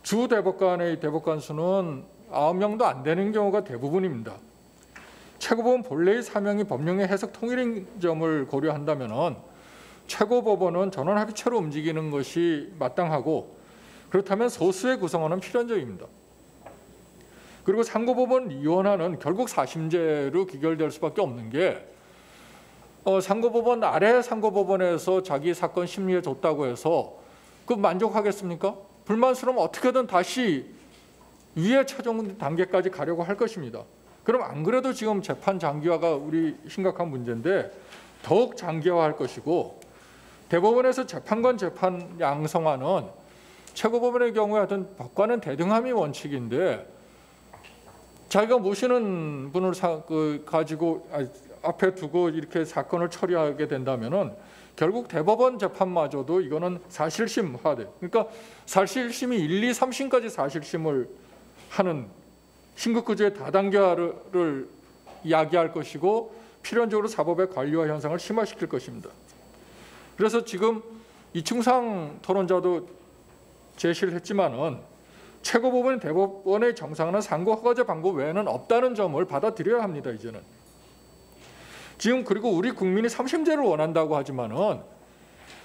Speaker 4: 주 대법관의 대법관 수는 9명도 안 되는 경우가 대부분입니다. 최고법원 본래의 사명이 법령의 해석 통일인 점을 고려한다면 최고법원은 전원합의체로 움직이는 것이 마땅하고 그렇다면 소수의 구성원은 필연적입니다. 그리고 상고법원 이원화는 결국 4심제로 기결될 수밖에 없는 게 상고법원 아래 상고법원에서 자기 사건 심리해 줬다고 해서 그 만족하겠습니까? 불만스러우면 어떻게든 다시 위에 최종 단계까지 가려고 할 것입니다. 그럼 안 그래도 지금 재판 장기화가 우리 심각한 문제인데 더욱 장기화할 것이고 대법원에서 재판관 재판 양성화는 최고법원의 경우에 하여튼 법관은 대등함이 원칙인데 자기가 모시는 분을 가지고 앞에 두고 이렇게 사건을 처리하게 된다면은 결국 대법원 재판마저도 이거는 사실심화돼. 그러니까 사실심이 1, 2, 3심까지 사실심을 하는 신급구조의 다단계화를 이야기할 것이고 필연적으로 사법의 관리화 현상을 심화시킬 것입니다. 그래서 지금 이충상 토론자도 제시를 했지만은 최고법원, 대법원의 정상화는 상고 허가제 방법 외에는 없다는 점을 받아들여야 합니다. 이제는. 지금 그리고 우리 국민이 3심제를 원한다고 하지만은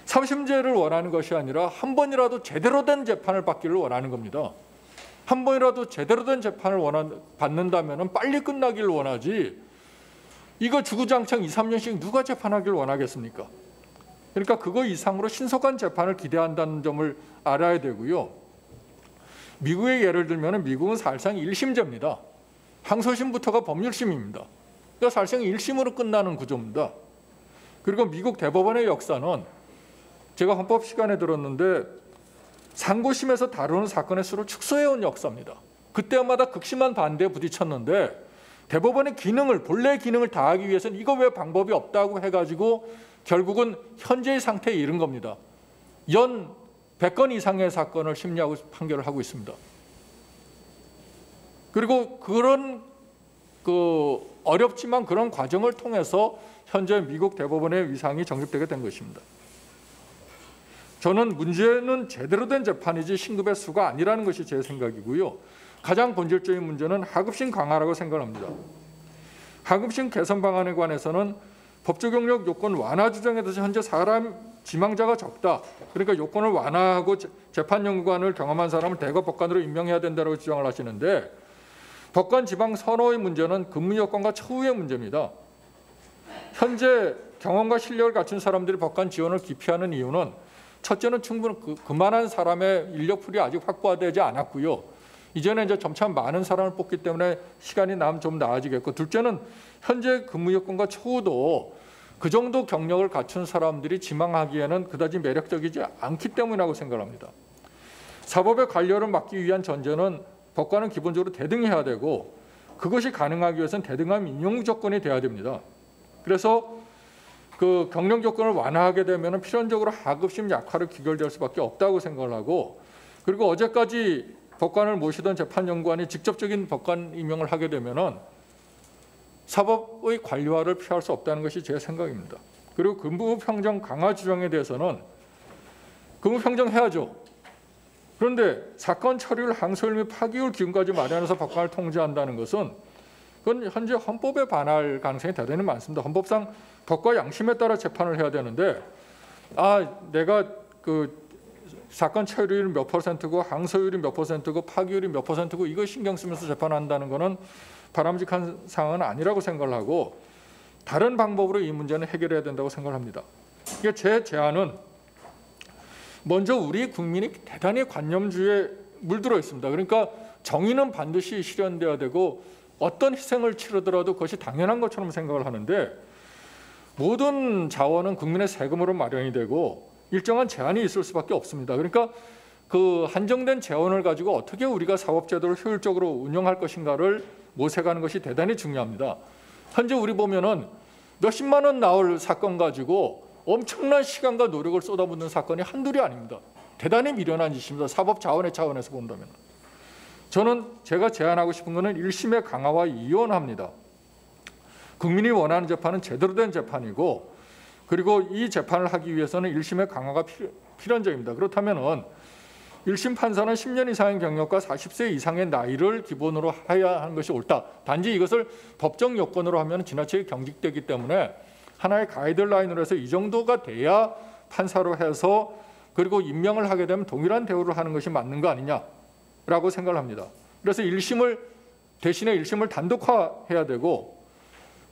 Speaker 4: 3심제를 원하는 것이 아니라 한 번이라도 제대로 된 재판을 받기를 원하는 겁니다. 한 번이라도 제대로 된 재판을 받는다면 빨리 끝나기를 원하지, 이거 주구장창 2, 3년씩 누가 재판하기를 원하겠습니까? 그러니까 그거 이상으로 신속한 재판을 기대한다는 점을 알아야 되고요. 미국의 예를 들면 미국은 사실상 1심제입니다. 항소심부터가 법률심입니다. 그러니까 사실상 1심으로 끝나는 구조입니다. 그리고 미국 대법원의 역사는 제가 헌법 시간에 들었는데 상고심에서 다루는 사건의 수를 축소해온 역사입니다. 그때마다 극심한 반대에 부딪혔는데 대법원의 기능을, 본래의 기능을 다하기 위해서는 이거 왜 방법이 없다고 해가지고 결국은 현재의 상태에 이른 겁니다. 연 100건 이상의 사건을 심리하고 판결을 하고 있습니다. 그리고 그런 어렵지만 그런 과정을 통해서 현재 미국 대법원의 위상이 정립되게 된 것입니다. 저는 문제는 제대로 된 재판이지 신급의 수가 아니라는 것이 제 생각이고요. 가장 본질적인 문제는 하급심 강화라고 생각합니다. 하급심 개선 방안에 관해서는 법조경력 요건 완화 주장에 대해서 현재 사람 지망자가 적다. 그러니까 요건을 완화하고 재판연구관을 경험한 사람을 대거 법관으로 임명해야 된다고 주장을 하시는데, 법관 지방 선호의 문제는 근무 여건과 처우의 문제입니다. 현재 경험과 실력을 갖춘 사람들이 법관 지원을 기피하는 이유는 첫째는 충분히 그만한 사람의 인력풀이 아직 확보되지 않았고요. 이제는 이제 점차 많은 사람을 뽑기 때문에 시간이 나면 좀 나아지겠고, 둘째는 현재 근무 여건과 처우도 그 정도 경력을 갖춘 사람들이 지망하기에는 그다지 매력적이지 않기 때문이라고 생각합니다. 사법의 관료를 맡기 위한 전제는 법관은 기본적으로 대등해야 되고, 그것이 가능하기 위해서는 대등한 임용 조건이 돼야 됩니다. 그래서 그 경력 조건을 완화하게 되면 필연적으로 하급심 약화로 귀결될 수밖에 없다고 생각을 하고, 그리고 어제까지 법관을 모시던 재판연구관이 직접적인 법관 임명을 하게 되면은 사법의 관료화를 피할 수 없다는 것이 제 생각입니다. 그리고 근무평정 강화 주장에 대해서는 근무평정해야죠. 그런데 사건 처리를 항소율 및 파기율 기준까지 마련해서 법관을 통제한다는 것은 그건 현재 헌법에 반할 가능성이 대단히 많습니다. 헌법상 덕과 양심에 따라 재판을 해야 되는데, 내가 그 사건 처리율이 몇 %고 항소율이 몇 %고 파기율이 몇 %고 이거 신경 쓰면서 재판한다는 것은 바람직한 상황은 아니라고 생각을 하고, 다른 방법으로 이 문제는 해결해야 된다고 생각을 합니다. 이게 제 제안은 먼저 우리 국민이 대단히 관념주의에 물들어 있습니다. 그러니까 정의는 반드시 실현돼야 되고 어떤 희생을 치르더라도 그것이 당연한 것처럼 생각을 하는데, 모든 자원은 국민의 세금으로 마련이 되고 일정한 제한이 있을 수밖에 없습니다. 그러니까 그 한정된 재원을 가지고 어떻게 우리가 사법제도를 효율적으로 운영할 것인가를 모색하는 것이 대단히 중요합니다. 현재 우리 보면은 몇십만 원 나올 사건 가지고 엄청난 시간과 노력을 쏟아붓는 사건이 한둘이 아닙니다. 대단히 미련한 짓입니다. 사법 자원의 차원에서 본다면. 저는 제가 제안하고 싶은 것은 1심의 강화와 이원합니다. 국민이 원하는 재판은 제대로 된 재판이고, 그리고 이 재판을 하기 위해서는 1심의 강화가 필연적입니다. 그렇다면 1심 판사는 10년 이상의 경력과 40세 이상의 나이를 기본으로 해야 하는 것이 옳다. 단지 이것을 법정 요건으로 하면 지나치게 경직되기 때문에 하나의 가이드라인으로 해서 이 정도가 돼야 판사로 해서 그리고 임명을 하게 되면 동일한 대우를 하는 것이 맞는 거 아니냐라고 생각을 합니다. 그래서 1심을 대신에 1심을 단독화해야 되고,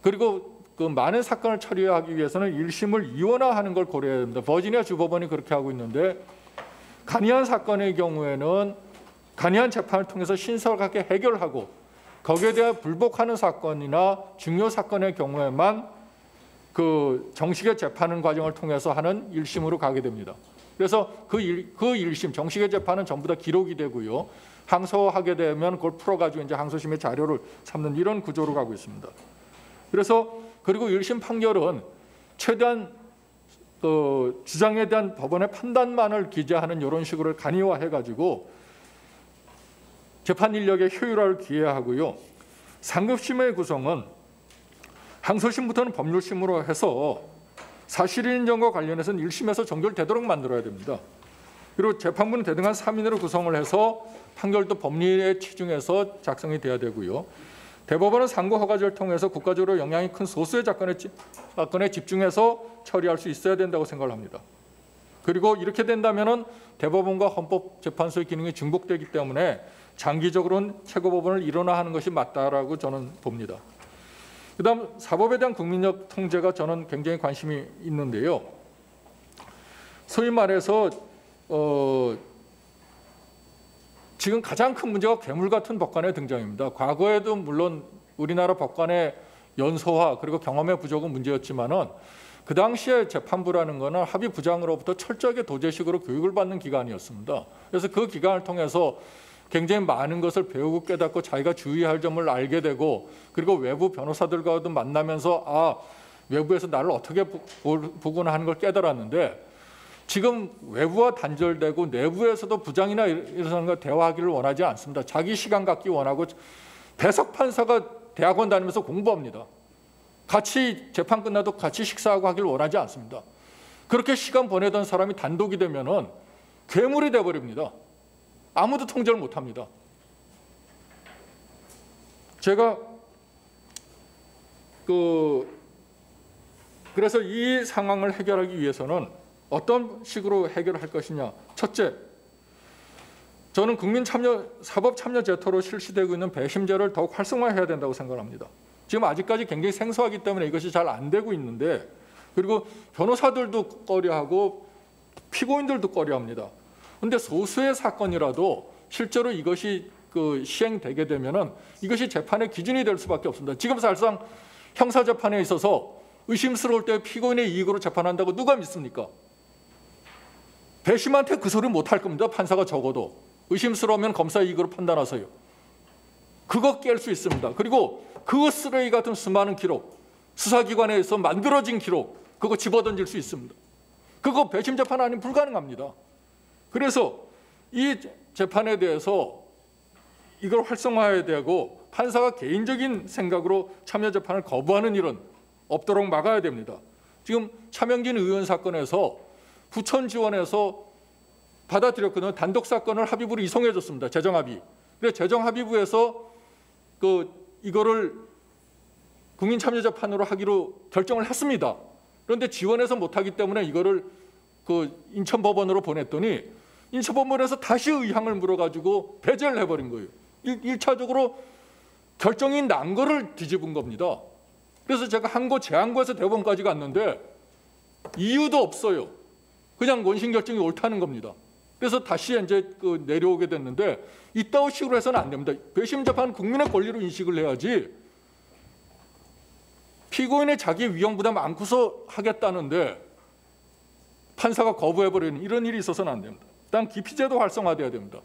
Speaker 4: 그리고 그 많은 사건을 처리하기 위해서는 1심을 이원화하는 걸 고려해야 됩니다. 버지니아 주법원이 그렇게 하고 있는데, 간이한 사건의 경우에는 간이한 재판을 통해서 신속하게 해결하고 거기에 대한 불복하는 사건이나 중요 사건의 경우에만 그 정식의 재판 과정을 통해서 하는 1심으로 가게 됩니다. 그래서 그 1심 정식의 재판은 전부 다 기록이 되고요. 항소하게 되면 그걸 풀어가지고 이제 항소심의 자료를 삼는 이런 구조로 가고 있습니다. 그래서 그리고 1심 판결은 최대한 그 주장에 대한 법원의 판단만을 기재하는 이런 식으로 간이화해가지고 재판 인력의 효율화를 기해하고요. 상급심의 구성은 항소심부터는 법률심으로 해서 사실 인정과 관련해서는 1심에서 정결되도록 만들어야 됩니다. 그리고 재판부는 대등한 3인으로 구성을 해서 판결도 법리에 치중해서 작성이 돼야 되고요. 대법원은 상고 허가제를 통해서 국가적으로 영향이 큰 소수의 사건에 집중해서 처리할 수 있어야 된다고 생각을 합니다. 그리고 이렇게 된다면은 대법원과 헌법재판소의 기능이 중복되기 때문에 장기적으로는 최고법원을 일원화하는 것이 맞다라고 저는 봅니다. 그다음 사법에 대한 국민적 통제가 저는 굉장히 관심이 있는데요. 소위 말해서 지금 가장 큰 문제가 괴물 같은 법관의 등장입니다. 과거에도 물론 우리나라 법관의 연소화 그리고 경험의 부족은 문제였지만은 그 당시에 재판부라는 것은 합의 부장으로부터 철저하게 도제식으로 교육을 받는 기관이었습니다. 그래서 그 기관을 통해서 굉장히 많은 것을 배우고 깨닫고 자기가 주의할 점을 알게 되고 그리고 외부 변호사들과도 만나면서 외부에서 나를 어떻게 보거나 하는 걸 깨달았는데 지금 외부와 단절되고 내부에서도 부장이나 이런 사람과 대화하기를 원하지 않습니다. 자기 시간 갖기 원하고 배석 판사가 대학원 다니면서 공부합니다. 같이 재판 끝나도 같이 식사하고 하기를 원하지 않습니다. 그렇게 시간 보내던 사람이 단독이 되면은 괴물이 돼버립니다. 아무도 통제를 못합니다. 제가 그래서 이 상황을 해결하기 위해서는 어떤 식으로 해결할 것이냐. 첫째, 저는 사법참여제도로 실시되고 있는 배심제를 더욱 활성화해야 된다고 생각합니다. 지금 아직까지 굉장히 생소하기 때문에 이것이 잘 안 되고 있는데 그리고 변호사들도 꺼려하고 피고인들도 꺼려합니다. 그런데 소수의 사건이라도 실제로 이것이 시행되게 되면은 이것이 재판의 기준이 될 수밖에 없습니다. 지금 사실상 형사재판에 있어서 의심스러울 때 피고인의 이익으로 재판한다고 누가 믿습니까? 배심한테 그 소리 못할 겁니다. 판사가 적어도. 의심스러우면 검사 이익으로 판단하세요. 그거 깰 수 있습니다. 그리고 그 쓰레기 같은 수많은 기록, 수사기관에서 만들어진 기록, 그거 집어던질 수 있습니다. 그거 배심 재판 아니면 불가능합니다. 그래서 이 재판에 대해서 이걸 활성화해야 되고 판사가 개인적인 생각으로 참여 재판을 거부하는 일은 없도록 막아야 됩니다. 지금 차명진 의원 사건에서 부천 지원에서 받아들였거든요. 단독 사건을 합의부로 이송해 줬습니다. 재정합의. 그래서 재정합의부에서 이거를 국민참여재판으로 하기로 결정을 했습니다. 그런데 지원해서 못하기 때문에 이거를 인천법원으로 보냈더니 인천법원에서 다시 의향을 물어가지고 배제를 해버린 거예요. 1차적으로 결정이 난 거를 뒤집은 겁니다. 그래서 제가 항고 재항고에서 대법원까지 갔는데 이유도 없어요. 그냥 원심 결정이 옳다는 겁니다. 그래서 다시 이제 내려오게 됐는데 이따위 식으로 해서는 안 됩니다. 배심 재판은 국민의 권리로 인식을 해야지 피고인의 자기 위험 부담 안고서 하겠다는데 판사가 거부해버리는 이런 일이 있어서는 안 됩니다. 일단 기피제도 활성화돼야 됩니다.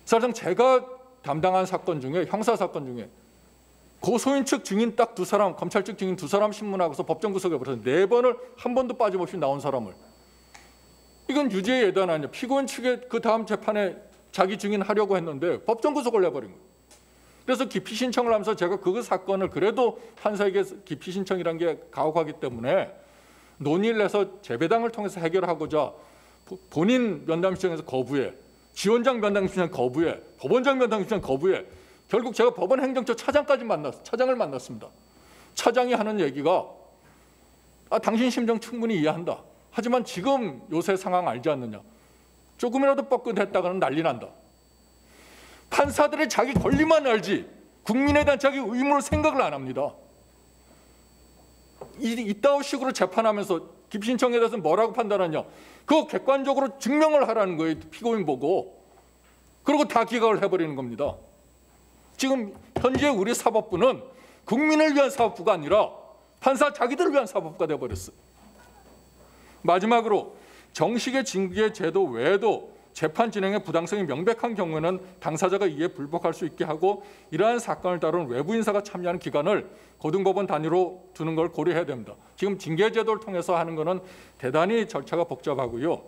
Speaker 4: 사실상 제가 담당한 사건 중에 형사 사건 중에 고소인 측 증인 딱 2사람, 검찰 측 증인 2사람 신문하고서 법정 구속해버려서 4번을 한 번도 빠짐없이 나온 사람을 이건 유죄의 예단 아니냐. 피고인 측에 그 다음 재판에 자기 증인 하려고 했는데 법정 구속을 해버린 거예요. 그래서 기피 신청을 하면서 제가 그 사건을 그래도 판사에게 기피 신청이라는 게 가혹하기 때문에 논의를 해서 재배당을 통해서 해결하고자 본인 면담 신청에서 거부해, 지원장 면담 신청 거부해, 법원장 면담 신청 거부해. 결국 제가 법원 행정처 차장을 만났습니다. 차장이 하는 얘기가 당신 심정 충분히 이해한다. 하지만 지금 요새 상황 알지 않느냐. 조금이라도 뻐끗했다가는 난리 난다. 판사들의 자기 권리만 알지 국민에 대한 자기 의무를 생각을 안 합니다. 이따위 식으로 재판하면서 기피 신청에 대해서 뭐라고 판단하냐. 그거 객관적으로 증명을 하라는 거예요. 피고인 보고. 그리고 다 기각을 해버리는 겁니다. 지금 현재 우리 사법부는 국민을 위한 사법부가 아니라 판사 자기들을 위한 사법부가 돼버렸어요. 마지막으로 정식의 징계 제도 외에도 재판 진행의 부당성이 명백한 경우에는 당사자가 이에 불복할 수 있게 하고 이러한 사건을 다루는 외부 인사가 참여하는 기관을 고등법원 단위로 두는 걸 고려해야 됩니다. 지금 징계 제도를 통해서 하는 것은 대단히 절차가 복잡하고요.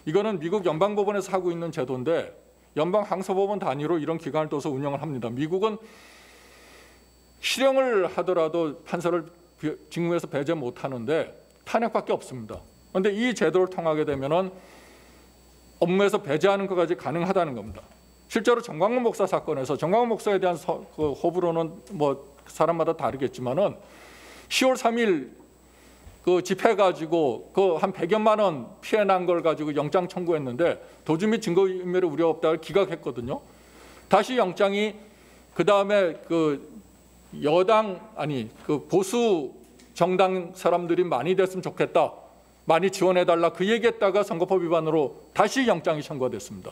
Speaker 4: 이거는 미국 연방법원에서 하고 있는 제도인데 연방 항소법원 단위로 이런 기관을 둬서 운영을 합니다. 미국은 실형을 하더라도 판사를 직무에서 배제 못하는데 탄핵밖에 없습니다. 그런데 이 제도를 통하게 되면은 업무에서 배제하는 것까지 가능하다는 겁니다. 실제로 정광훈 목사 사건에서 정광훈 목사에 대한 그 호불호는 뭐 사람마다 다르겠지만은 10월 3일 그 집회 가지고 그 한 100여만 원 피해 난 걸 가지고 영장 청구했는데 도주 및 증거인멸의 우려 없다고 기각했거든요. 다시 영장이 그 다음에 그 여당 아니 그 보수 정당 사람들이 많이 됐으면 좋겠다, 많이 지원해달라 그 얘기했다가 선거법 위반으로 다시 영장이 청구가 됐습니다.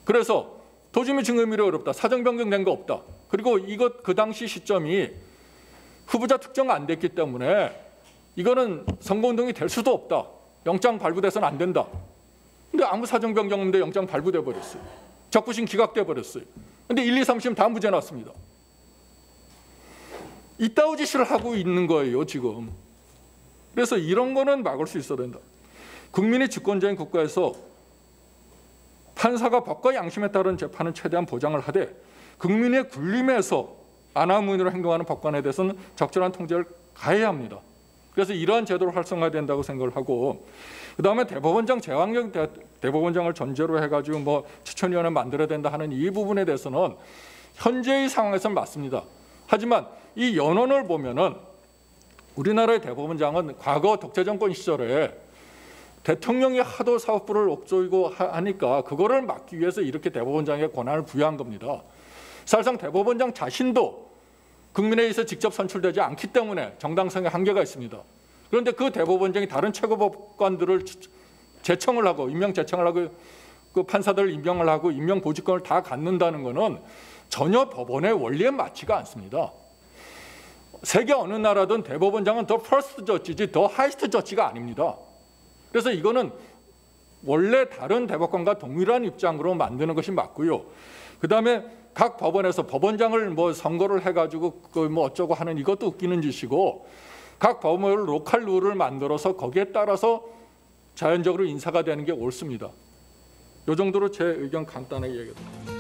Speaker 4: 그래서 도주 및 증거인멸이 어렵다, 사정 변경된 거 없다. 그리고 이것 그 당시 시점이 후보자 특정 안 됐기 때문에 이거는 선거운동이 될 수도 없다. 영장 발부돼서는 안 된다. 근데 아무 사정 변경 없는데 영장 발부돼 버렸어요. 적부심 기각돼 버렸어요. 근데 1, 2, 3심 다 무죄 났습니다. 이따위 짓을 하고 있는 거예요, 지금. 그래서 이런 거는 막을 수 있어야 된다. 국민이 주권자인 국가에서 판사가 법과 양심에 따른 재판은 최대한 보장을 하되 국민의 군림에서 안하무인으로 행동하는 법관에 대해서는 적절한 통제를 가해야 합니다. 그래서 이러한 제도를 활성화된다고 생각을 하고, 그다음에 대법원장 제왕적 대법원장을 전제로 해가지고 뭐 추천위원회 만들어야 된다 하는 이 부분에 대해서는 현재의 상황에서는 맞습니다. 하지만 이 연원을 보면은 우리나라의 대법원장은 과거 독재 정권 시절에 대통령이 하도 사법부를 옥조이고 하니까 그거를 막기 위해서 이렇게 대법원장에게 권한을 부여한 겁니다. 사실상 대법원장 자신도 국민에 의해서 직접 선출되지 않기 때문에 정당성에 한계가 있습니다. 그런데 그 대법원장이 다른 최고법관들을 제청을 하고 임명 제청을 하고 그 판사들을 임명을 하고 임명 보직권을 다 갖는다는 것은 전혀 법원의 원리에 맞지가 않습니다. 세계 어느 나라든 대법원장은 더 퍼스트 저지지 더 하이스트 저지가 아닙니다. 그래서 이거는 원래 다른 대법관과 동일한 입장으로 만드는 것이 맞고요. 그다음에 각 법원에서 법원장을 뭐 선거를 해가지고 그 뭐 어쩌고 하는 이것도 웃기는 짓이고, 각 법원을 로컬 룰을 만들어서 거기에 따라서 자연적으로 인사가 되는 게 옳습니다. 이 정도로 제 의견 간단하게 얘기합니다.